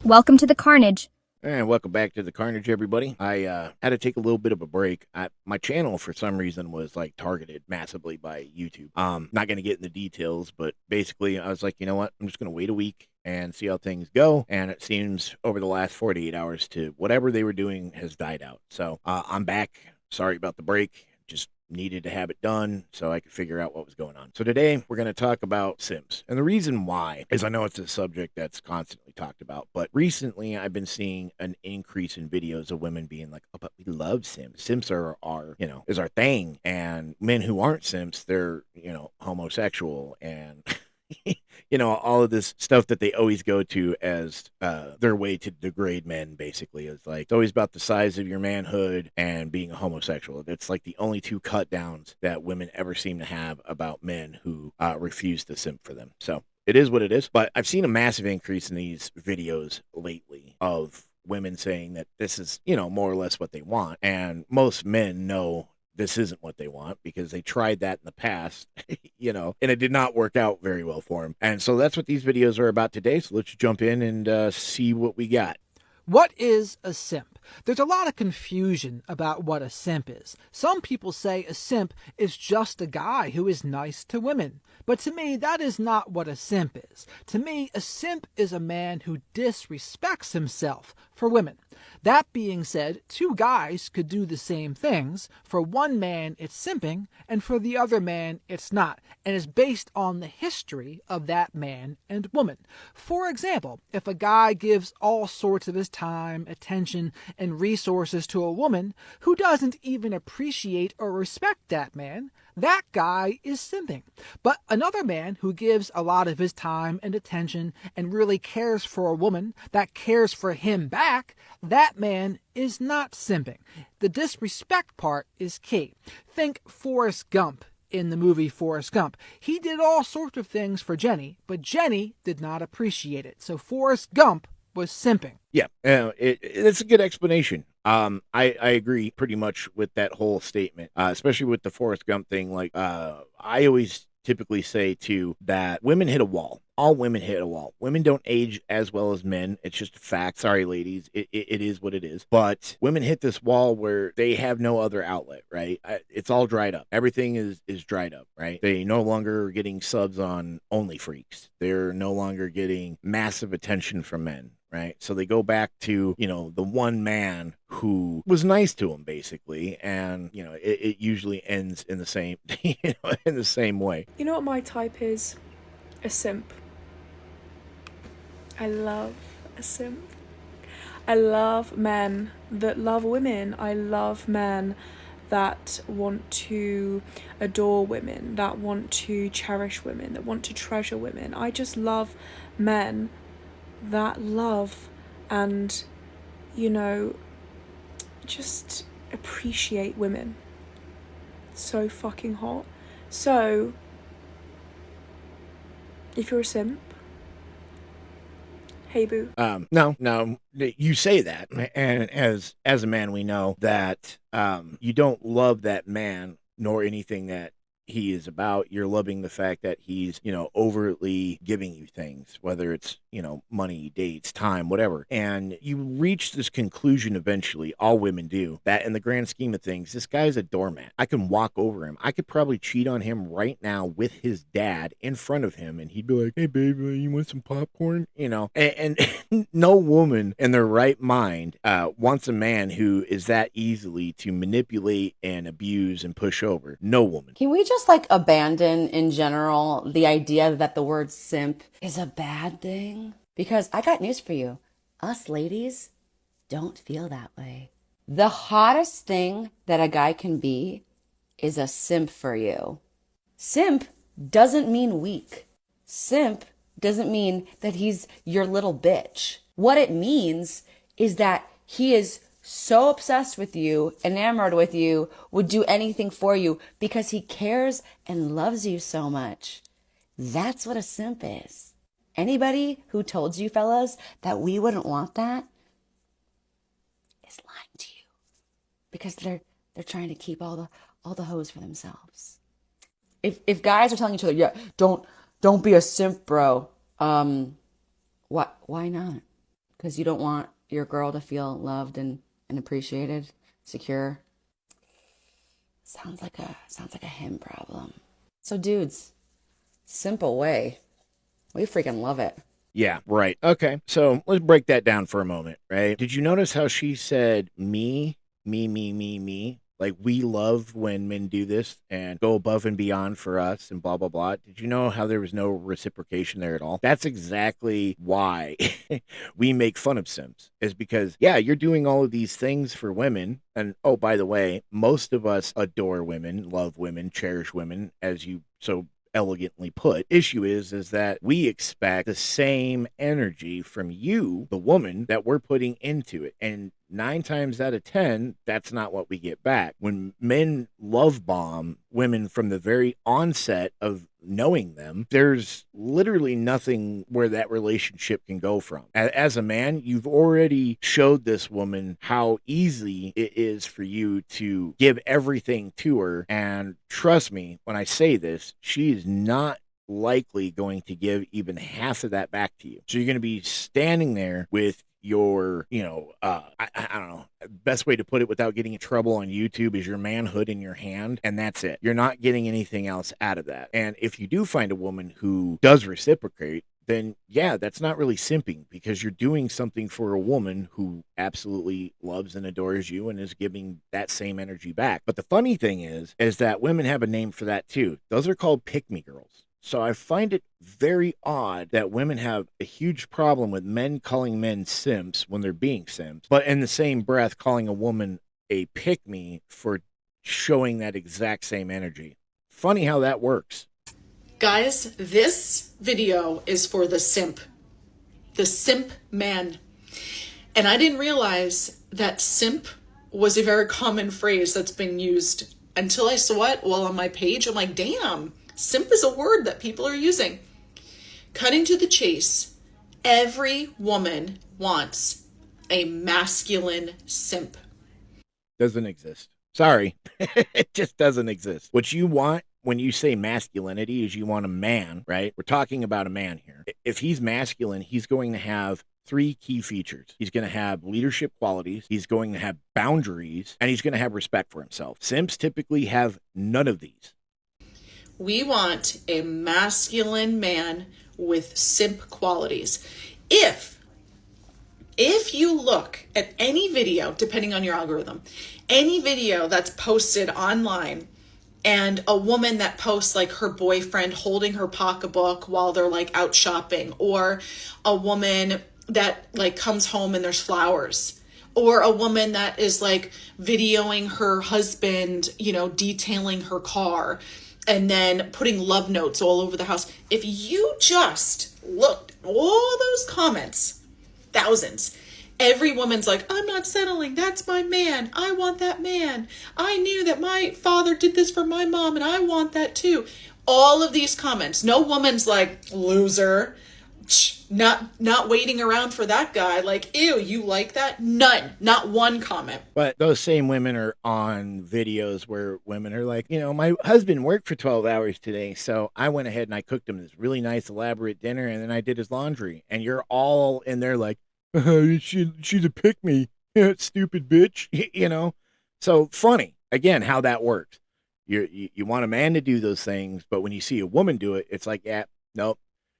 Welcome to the carnage. And welcome back to the Carnage, everybody. I had to take a little bit of a break. My channel, for some reason, was like targeted massively by YouTube. Not going to get in the details, but basically, I was like, you know what? I'm just going to wait a week and see how things go. And it seems over the last 48 hours to whatever they were doing has died out. So I'm back. Sorry about the break. Just needed to have it done so I could figure out what was going on. So today we're going to talk about Simps. And the reason why is I know it's a subject that's constantly talked about, but recently I've been seeing an increase in videos of women being like, "Oh, but we love Simps. Simps are is our thing." And men who aren't Simps, they're, homosexual and all of this stuff that they always go to as their way to degrade men. Basically, is like it's always about the size of your manhood and being a homosexual. It's like the only two cut downs that women ever seem to have about men who refuse to simp for them. So it is what it is. But I've seen a massive increase in these videos lately of women saying that this is, more or less what they want. And most men know this isn't what they want because they tried that in the past, and it did not work out very well for them. And so that's what these videos are about today. So let's jump in and see what we got. What is a simp? There's a lot of confusion about what a simp is. Some people say a simp is just a guy who is nice to women. But to me, that is not what a simp is. To me, a simp is a man who disrespects himself for women. That being said, two guys could do the same things. For one man, it's simping, and for the other man, it's not, and is based on the history of that man and woman. For example, if a guy gives all sorts of his time, attention, and resources to a woman who doesn't even appreciate or respect that man, that guy is simping. But another man who gives a lot of his time and attention and really cares for a woman that cares for him back, that man is not simping. The disrespect part is key. Think Forrest Gump in the movie Forrest Gump. He did all sorts of things for Jenny, but Jenny did not appreciate it. So Forrest Gump was simping. Yeah, it's a good explanation. I agree pretty much with that whole statement, especially with the Forrest Gump thing. Like, I always typically say too that women hit a wall. All women hit a wall. Women don't age as well as men. It's just a fact. Sorry, ladies. It is what it is. But women hit this wall where they have no other outlet, right? It's all dried up. Everything is dried up, right? They no longer are getting subs on Only Freaks. They're no longer getting massive attention from men. Right. So they go back to, the one man who was nice to him, basically. And, it usually ends in the same, in the same way. You know what my type is? A simp. I love a simp. I love men that love women. I love men that want to adore women, that want to cherish women, that want to treasure women. I just love men that love and, just appreciate women. It's so fucking hot. So, if you're a simp, hey boo. No, you say that, and as a man, we know that you don't love that man nor anything that he is about. You're loving the fact that he's, overtly giving you things, whether it's, money, dates, time, whatever. And you reach this conclusion eventually, all women do, that in the grand scheme of things, this guy's a doormat. I can walk over him. I could probably cheat on him right now with his dad in front of him, and he'd be like, "Hey, babe, you want some popcorn?" And no woman in their right mind wants a man who is that easily to manipulate and abuse and push over. No woman. Can we just abandon in general the idea that the word simp is a bad thing? Because I got news for you. Us ladies don't feel that way. The hottest thing that a guy can be is a simp for you. Simp doesn't mean weak. Simp doesn't mean that he's your little bitch. What it means is that he is so obsessed with you, enamored with you, would do anything for you because he cares and loves you so much. That's what a simp is. Anybody who told you, fellas, that we wouldn't want that is lying to you because they're trying to keep all the hoes for themselves. If guys are telling each other, yeah, don't be a simp, bro. Why not? because you don't want your girl to feel loved and appreciated, secure. Sounds like a him problem. So dudes, simple way. We freaking love it. Yeah, right. Okay, so let's break that down for a moment, right? Did you notice how she said me, me, me, me, me? Like, we love when men do this and go above and beyond for us and blah, blah, blah. Did you know how there was no reciprocation there at all? That's exactly why we make fun of simps, is because, yeah, you're doing all of these things for women. And, oh, by the way, most of us adore women, love women, cherish women, as you so elegantly put. Issue is that we expect the same energy from you, the woman, that we're putting into it. And 9 times out of 10, that's not what we get back. When men love bomb women from the very onset of knowing them, there's literally nothing where that relationship can go from. As a man, you've already showed this woman how easy it is for you to give everything to her. And trust me, when I say this, she is not likely going to give even half of that back to you. So you're going to be standing there with your, I don't know, best way to put it without getting in trouble on YouTube is your manhood in your hand, and that's it. You're not getting anything else out of that. And if you do find a woman who does reciprocate, then yeah, that's not really simping, because you're doing something for a woman who absolutely loves and adores you and is giving that same energy back. But the funny thing is that women have a name for that too. Those are called pick-me girls. So I find it very odd that women have a huge problem with men calling men simps when they're being simps, but in the same breath calling a woman a pick-me for showing that exact same energy. Funny how that works. Guys, this video is for the simp man. And I didn't realize that simp was a very common phrase that's been used until I saw it while on my page. I'm like, damn, simp is a word that people are using. Cutting to the chase, every woman wants a masculine simp. Doesn't exist. Sorry. It just doesn't exist. What you want when you say masculinity is you want a man, right? We're talking about a man here. If he's masculine, he's going to have 3 key features. He's going to have leadership qualities, he's going to have boundaries, and he's going to have respect for himself. Simps typically have none of these. We want a masculine man with simp qualities. If you look at any video, depending on your algorithm, any video that's posted online, and a woman that posts like her boyfriend holding her pocketbook while they're like out shopping, or a woman that like comes home and there's flowers, or a woman that is like videoing her husband, detailing her car and then putting love notes all over the house. If you just looked at all those comments, thousands, every woman's like, I'm not settling. That's my man. I want that man. I knew that my father did this for my mom and I want that too. All of these comments. No woman's like, loser. Not waiting around for that guy. Like, ew, you like that? None. Not one comment. But those same women are on videos where women are like, my husband worked for 12 hours today, so I went ahead and I cooked him this really nice elaborate dinner, and then I did his laundry. And you're all in there like, she's a pick-me, stupid bitch, So funny, again, how that works. You want a man to do those things, but when you see a woman do it, it's like, yeah, nope,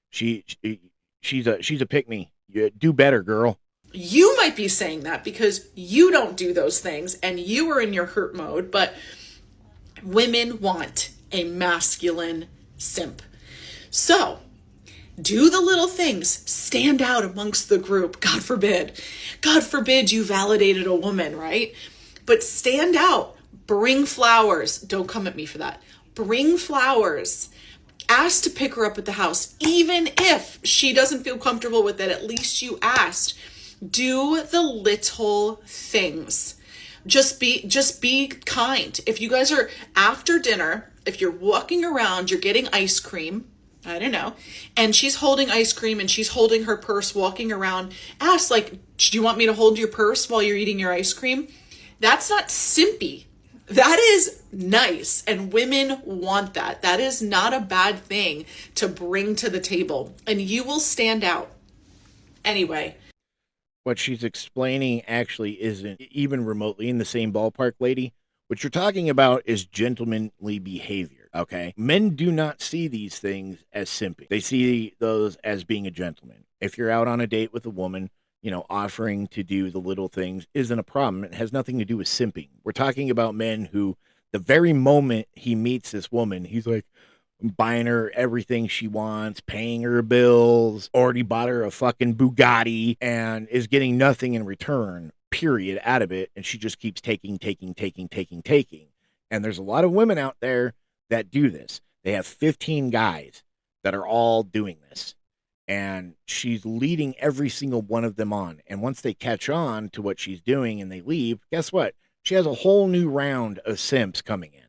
she's a pick-me. You do better, girl. You might be saying that because you don't do those things and you are in your hurt mode, but women want a masculine simp. So do the little things, stand out amongst the group. God forbid you validated a woman, right? But stand out, bring flowers. Don't come at me for that. Bring flowers. Ask to pick her up at the house. Even if she doesn't feel comfortable with it, at least you asked. Do the little things. Just be kind. If you guys are after dinner, if you're walking around, you're getting ice cream, I don't know, and she's holding ice cream and she's holding her purse walking around, ask like, do you want me to hold your purse while you're eating your ice cream? That's not simpy. That is nice, and women want that. That is not a bad thing to bring to the table, and you will stand out. Anyway. what she's explaining actually isn't even remotely in the same ballpark, lady. What you're talking about is gentlemanly behavior, okay? Men do not see these things as simping. They see those as being a gentleman. If you're out on a date with a woman, you know, offering to do the little things isn't a problem. It has nothing to do with simping. We're talking about men who, the very moment he meets this woman, he's like, buying her everything she wants, paying her bills, already bought her a fucking Bugatti, and is getting nothing in return, period, out of it. And she just keeps taking. And there's a lot of women out there that do this. They have 15 guys that are all doing this. And she's leading every single one of them on. And once they catch on to what she's doing and they leave, guess what? She has a whole new round of simps coming in.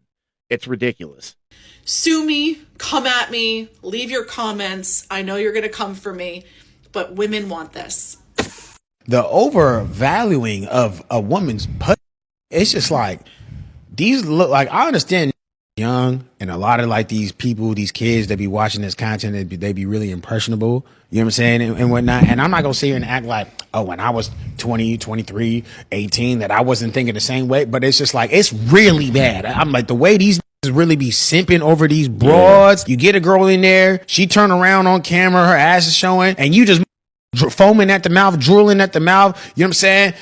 It's ridiculous. Sue me, come at me, leave your comments. I know you're going to come for me, but women want this. The overvaluing of a woman's pussy, it's just like, these look like, I understand young and a lot of like these people, these kids that be watching this content, they be really impressionable, you know what I'm saying, and whatnot. And I'm not gonna sit here and act like, oh, when I was 20, 23, 18, that I wasn't thinking the same way. But it's just like, it's really bad. I'm like, the way these really be simping over these broads. You get a girl in there, she turn around on camera, her ass is showing, and you just foaming at the mouth, drooling at the mouth, you know what I'm saying?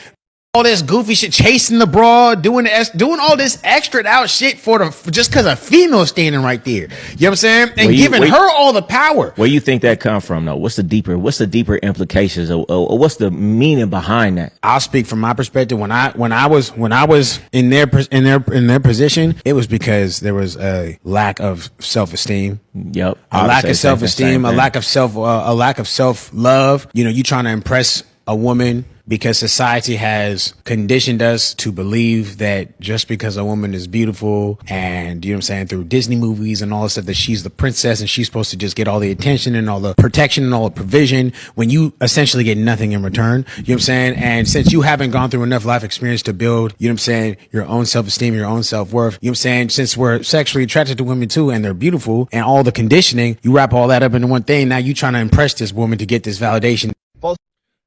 All this goofy shit, chasing the broad, doing all this extra out shit for just because a female standing right there. You know what I'm saying? And giving her all the power. Where you think that come from though? What's the deeper implications or what's the meaning behind that? I'll speak from my perspective. When I was in their position, it was because there was a lack of self-esteem. Yep. A lack of self-esteem, a lack of self-love. You know, you trying to impress a woman because society has conditioned us to believe that just because a woman is beautiful and, you know what I'm saying, through Disney movies and all this stuff, that she's the princess and she's supposed to just get all the attention and all the protection and all the provision when you essentially get nothing in return. You know what I'm saying? And since you haven't gone through enough life experience to build, you know what I'm saying, your own self-esteem, your own self-worth, you know what I'm saying? Since we're sexually attracted to women too and they're beautiful and all the conditioning, you wrap all that up into one thing. Now you trying to impress this woman to get this validation.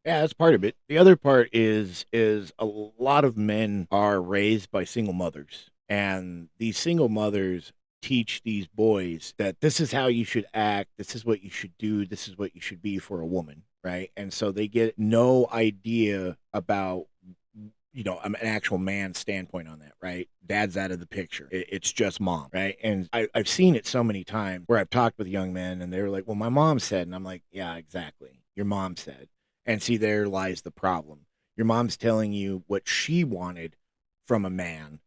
Yeah, that's part of it. The other part is a lot of men are raised by single mothers, and these single mothers teach these boys that this is how you should act, this is what you should do, this is what you should be for a woman, right? And so they get no idea about, you know, an actual man's standpoint on that, right? Dad's out of the picture. It's just mom, right? And I've seen it so many times where I've talked with young men and they're like, well, my mom said, and I'm like, yeah, exactly. Your mom said. And see, there lies the problem. Your mom's telling you what she wanted from a man,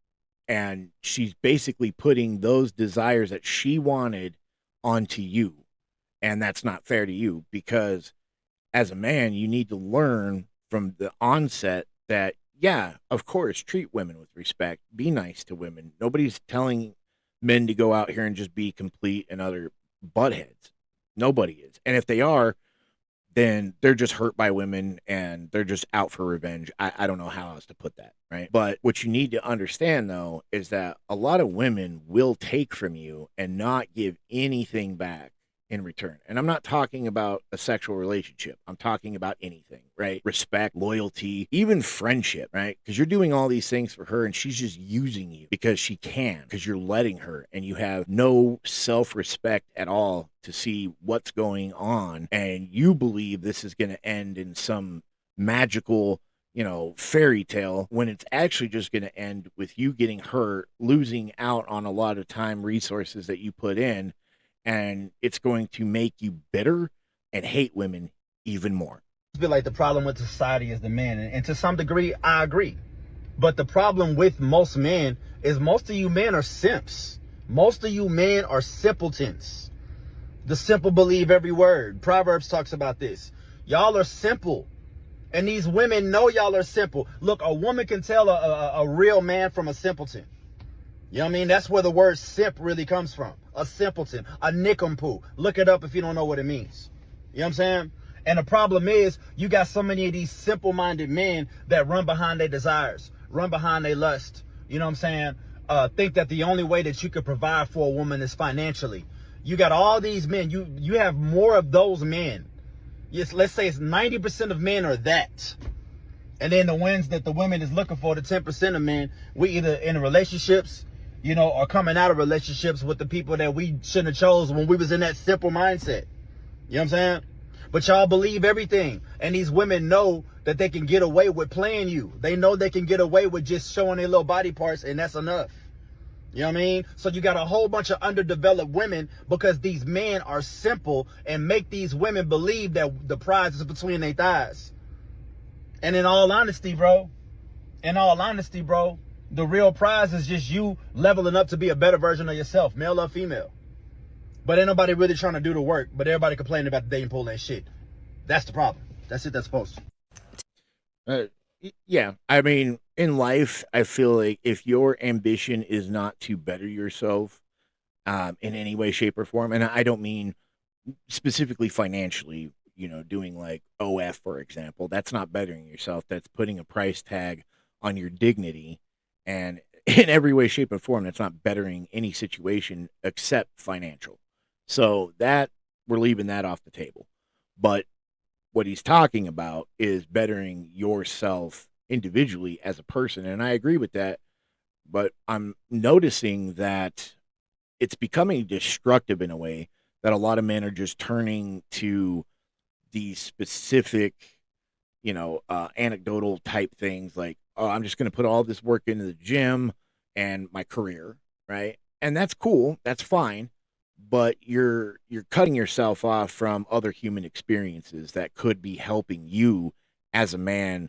and she's basically putting those desires that she wanted onto you. And that's not fair to you, because as a man, you need to learn from the onset that, yeah, of course, treat women with respect, be nice to women. Nobody's telling men to go out here and just be complete and utter buttheads. Nobody is. And if they are, then they're just hurt by women and they're just out for revenge. I don't know how else to put that, right? But what you need to understand, though, is that a lot of women will take from you and not give anything back in return. And I'm not talking about a sexual relationship. I'm talking about anything, right? Respect, loyalty, even friendship, right? Because you're doing all these things for her and she's just using you because she can, because you're letting her, and you have no self-respect at all to see what's going on. And you believe this is going to end in some magical, you know, fairy tale, when it's actually just going to end with you getting hurt, losing out on a lot of time, resources that you put in. And it's going to make you bitter and hate women even more. I feel like the problem with society is the man. And to some degree, I agree. But the problem with most men is most of you men are simps. Most of you men are simpletons. The simple believe every word. Proverbs talks about this. Y'all are simple. And these women know y'all are simple. Look, a woman can tell a real man from a simpleton. You know what I mean? That's where the word simp really comes from. A simpleton, a nincompoop. Look it up if you don't know what it means. You know what I'm saying? And the problem is, you got so many of these simple-minded men that run behind their desires, run behind their lust. You know what I'm saying? Think that the only way that you could provide for a woman is financially. You got all these men. You have more of those men. Yes, let's say it's 90% of men are that. And then the ones that the women is looking for, the 10% of men, we either in relationships, you know, or coming out of relationships with the people that we shouldn't have chose when we was in that simple mindset. You know what I'm saying? But y'all believe everything. And these women know that they can get away with playing you. They know they can get away with just showing their little body parts, and that's enough. You know what I mean? So you got a whole bunch of underdeveloped women because these men are simple and make these women believe that the prize is between their thighs. And in all honesty, bro, the real prize is just you leveling up to be a better version of yourself, male or female. But ain't nobody really trying to do the work, but everybody complaining about the dating pool and shit. That's the problem. That's it. That's supposed to. Yeah. I mean, in life, I feel like if your ambition is not to better yourself in any way, shape, or form, and I don't mean specifically financially, you know, doing like OF, for example, that's not bettering yourself. That's putting a price tag on your dignity. And in every way, shape, or form, that's not bettering any situation except financial. So that we're leaving that off the table. But what he's talking about is bettering yourself individually as a person. And I agree with that. But I'm noticing that it's becoming destructive in a way that a lot of men are just turning to these specific, you know, anecdotal type things like, oh, I'm just going to put all this work into the gym and my career, right? And that's cool. That's fine. But you're cutting yourself off from other human experiences that could be helping you as a man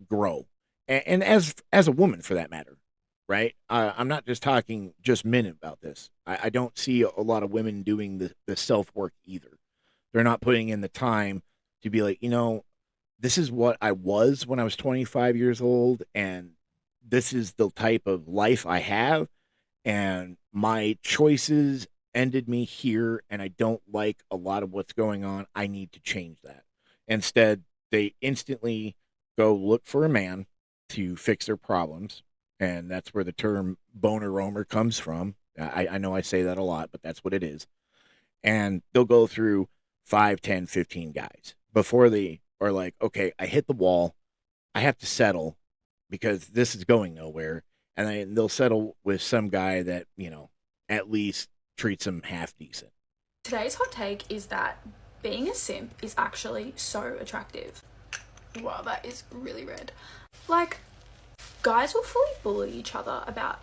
grow, and as a woman for that matter, right? I'm not just talking just men about this. I don't see a lot of women doing the self work either. They're not putting in the time to be like, you know, this is what I was when I was 25 years old, and this is the type of life I have, and my choices ended me here, and I don't like a lot of what's going on. I need to change that. Instead, they instantly go look for a man to fix their problems, and that's where the term boner roamer comes from. I know I say that a lot, but that's what it is. And they'll go through 5, 10, 15 guys before they are like, okay, I hit the wall. I have to settle because this is going nowhere. And then they'll settle with some guy that, you know, at least treats them half decent. Today's hot take is that being a simp is actually so attractive. Wow, that is really red. Like, guys will fully bully each other about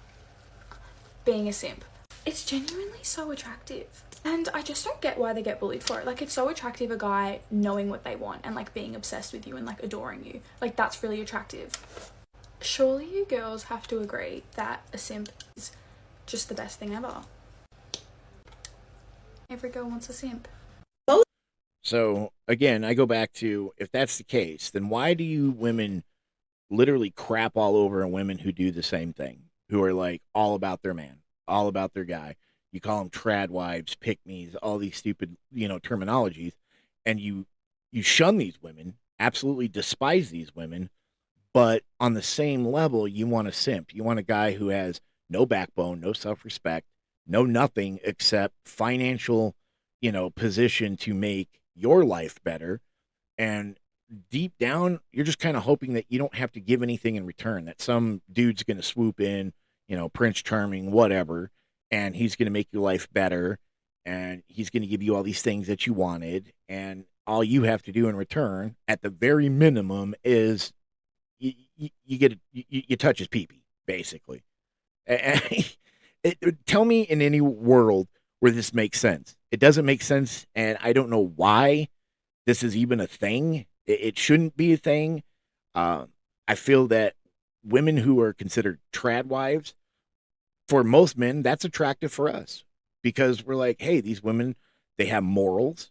being a simp. It's genuinely so attractive. And I just don't get why they get bullied for it. Like, it's so attractive, a guy knowing what they want and, like, being obsessed with you and, like, adoring you. Like, that's really attractive. Surely you girls have to agree that a simp is just the best thing ever. Every girl wants a simp. So, again, I go back to, if that's the case, then why do you women literally crap all over on women who do the same thing, who are, like, all about their man, all about their guy? You call them trad wives, pick-me's, all these stupid, you know, terminologies, and you shun these women, absolutely despise these women, but on the same level, you want a simp. You want a guy who has no backbone, no self-respect, no nothing except financial, you know, position to make your life better. And deep down, you're just kind of hoping that you don't have to give anything in return, that some dude's going to swoop in, you know, Prince Charming, whatever, and he's going to make your life better, and he's going to give you all these things that you wanted, and all you have to do in return, at the very minimum, is you touch his pee-pee, basically. Tell me in any world where this makes sense. It doesn't make sense, and I don't know why this is even a thing. It shouldn't be a thing. I feel that women who are considered trad wives, for most men, that's attractive for us because we're like, hey, these women, they have morals.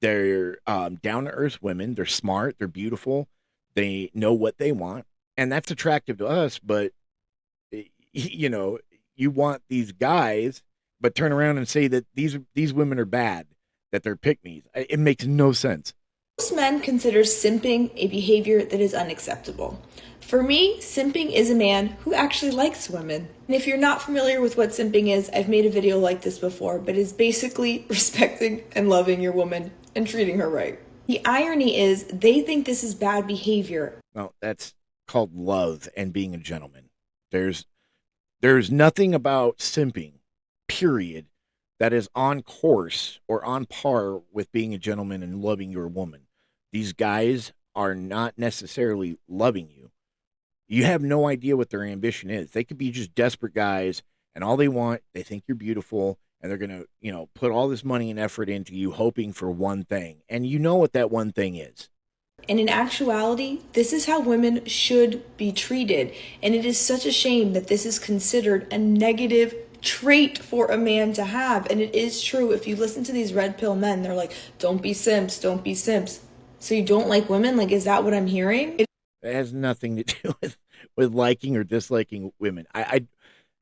They're down-to-earth women. They're smart. They're beautiful. They know what they want, and that's attractive to us. But, you know, you want these guys, but turn around and say that these women are bad, that they're pick-me's. It makes no sense. Most men consider simping a behavior that is unacceptable. For me, simping is a man who actually likes women. And if you're not familiar with what simping is, I've made a video like this before, but it's basically respecting and loving your woman and treating her right. The irony is they think this is bad behavior, No, that's called love and being a gentleman. There's there's nothing about simping, period, that is on course or on par with being a gentleman and loving your woman. These guys are not necessarily loving you. You have no idea what their ambition is. They could be just desperate guys and all they want, they think you're beautiful and they're going to, put all this money and effort into you hoping for one thing. And you know what that one thing is. And in actuality, this is how women should be treated. And it is such a shame that this is considered a negative trait for a man to have. And it is true. If you listen to these red pill men, they're like, don't be simps, don't be simps. So you don't like women? Like, is that what I'm hearing? It has nothing to do with liking or disliking women.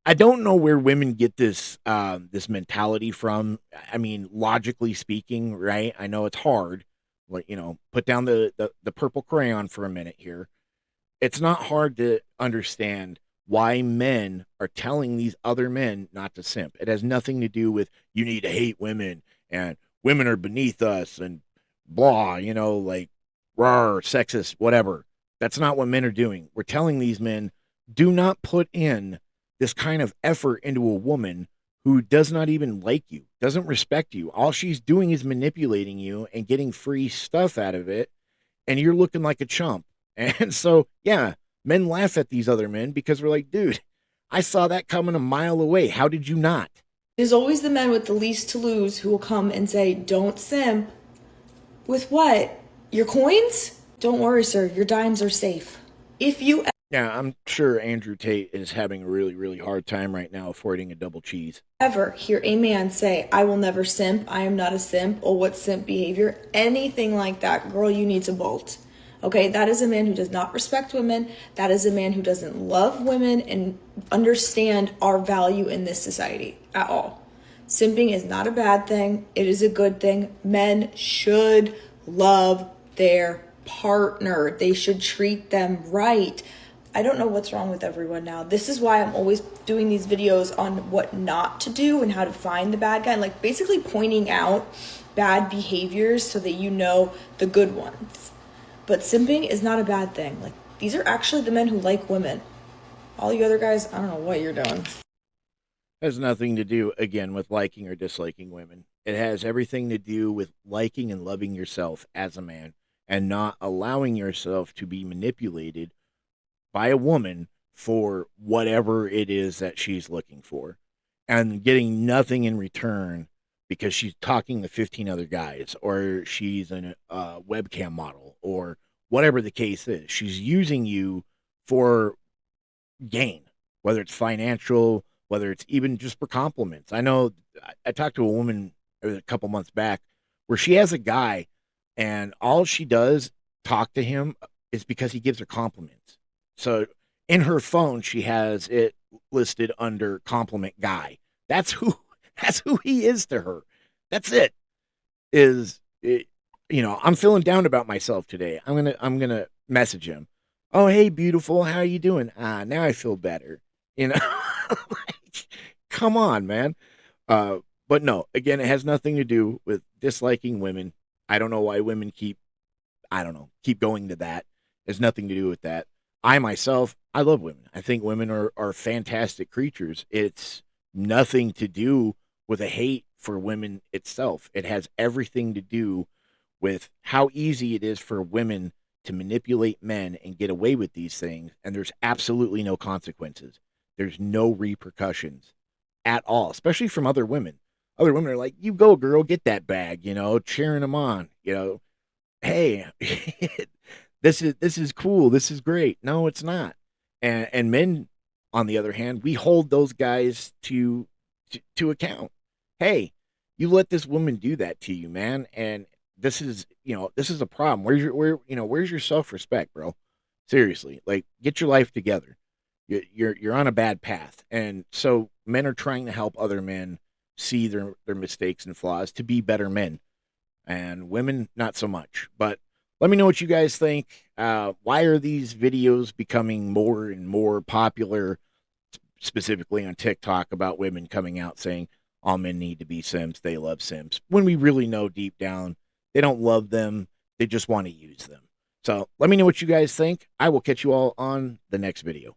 I don't know where women get this this mentality from. I mean, logically speaking, right? I know it's hard. Like, put down the purple crayon for a minute here. It's not hard to understand why men are telling these other men not to simp. It has nothing to do with you need to hate women and women are beneath us and blah, like rawr, sexist, whatever. That's not what men are doing. We're telling these men, do not put in this kind of effort into a woman who does not even like you, doesn't respect you. All she's doing is manipulating you and getting free stuff out of it, and you're looking like a chump. And so, yeah, men laugh at these other men because we're like, dude, I saw that coming a mile away. How did you not? There's always the men with the least to lose who will come and say, don't simp. With what? Your coins? Don't worry, sir. Your dimes are safe. If you... Yeah, I'm sure Andrew Tate is having a really, really hard time right now affording a double cheese. Ever hear a man say, I will never simp, I am not a simp, or what simp behavior, anything like that, girl, you need to bolt. Okay, that is a man who does not respect women. That is a man who doesn't love women and understand our value in this society at all. Simping is not a bad thing. It is a good thing. Men should love their partner. They should treat them right. I don't know what's wrong with everyone now. This is why I'm always doing these videos on what not to do and how to find the bad guy. Like basically pointing out bad behaviors so that you know the good ones. But simping is not a bad thing. Like these are actually the men who like women. All you other guys, I don't know what you're doing. It has nothing to do, again, with liking or disliking women. It has everything to do with liking and loving yourself as a man and not allowing yourself to be manipulated by a woman for whatever it is that she's looking for and getting nothing in return because she's talking to 15 other guys or she's a webcam model or whatever the case is. She's using you for gain, whether it's financial, whether it's even just for compliments. I know I talked to a woman a couple months back where she has a guy and all she does talk to him is because he gives her compliments. So in her phone, she has it listed under compliment guy. That's who he is to her. That's it. I'm feeling down about myself today. I'm gonna message him. Oh, hey, beautiful. How are you doing? Now I feel better. Like, come on, man. But no, again, it has nothing to do with disliking women. I don't know why women keep going to that. It has nothing to do with that. I myself, I love women. I think women are fantastic creatures. It's nothing to do with a hate for women itself. It has everything to do with how easy it is for women to manipulate men and get away with these things. And there's absolutely no consequences. There's no repercussions at all, especially from other women. Other women are like, you go, girl, get that bag, cheering them on, hey, this is cool. This is great. No, it's not. And men, on the other hand, we hold those guys to account. Hey, you let this woman do that to you, man. And this is a problem. Where's your self-respect, bro? Seriously, like get your life together. You're on a bad path. And so men are trying to help other men see their mistakes and flaws to be better men. And women, not so much. But let me know what you guys think. Why are these videos becoming more and more popular, specifically on TikTok, about women coming out saying all men need to be simps, they love simps, when we really know deep down they don't love them, they just want to use them. So let me know what you guys think. I will catch you all on the next video.